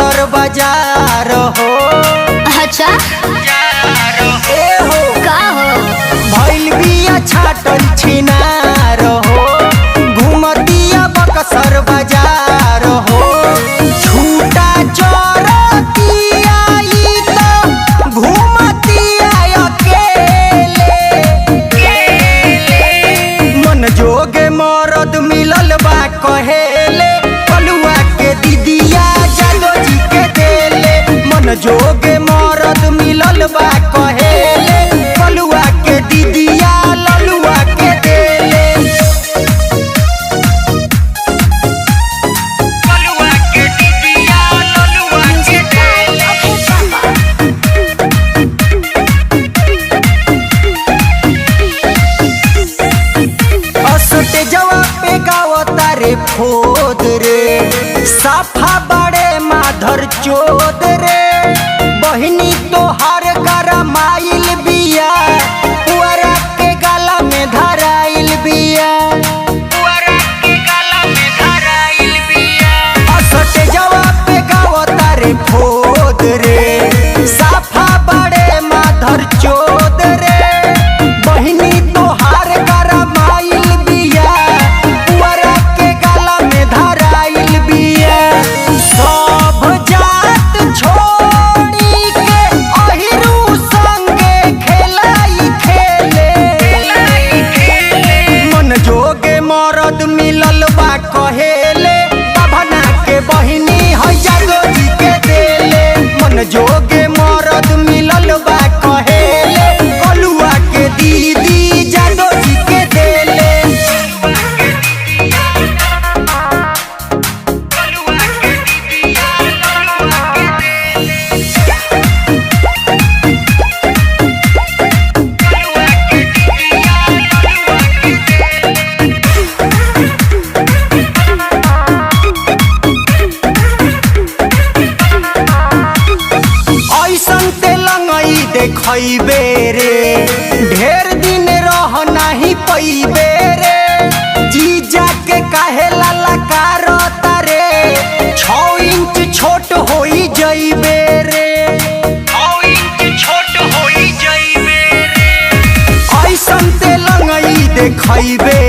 बक्सर बाजार हो। अच्छा ए हो का हो भइल बिया छाटल छिनार हो। घूमतिया बक्सर बाजार हो। छूटा चोरतिया ई तो घूमतिया अकेले। मन जोगे मरद मिलल बा कहेले। पलुआ के दीदिया जादो जी के देले। मन जोगे मरद मिलल बा कहेले। पलुआ के दीदिया ललुआ के देले। पलुआ के दीदिया ललुआ के देले। असटे जवा पे गावता रे खोद रे। साफा बड़े माधर चोद रे। बहिनी तोहार गरमाइल बिया। पुअरा के गला में धराइल बिया। पुअरा के गला में धराइल बिया। असटे जवा पे गावता रे खोद रे। साफा बड़े माधर चोद रे। बहिनी तोहार गरमाइल बिया। पुअरा के गला में धराइल बिया। सब जात छोड़ी के अहिरू संगे खेलाई खेले। मन जोगे मरद मिलल बा कहेले। बभना के बहिनी है जादो जी के देले। मन जोगे मरद मिलल बा कहेले। कलुआ के दीदी जादो जी के देले। ऐसन तेलंगई देखैबे रे। ढेर दिन रह नहीं पैबे रे। जीजा के काहे ललकार तारे। 6 इंच छोट होई जइबे रे। 6 इंच छोट होई जइबे रे। ऐसन तेलंगई देखैबे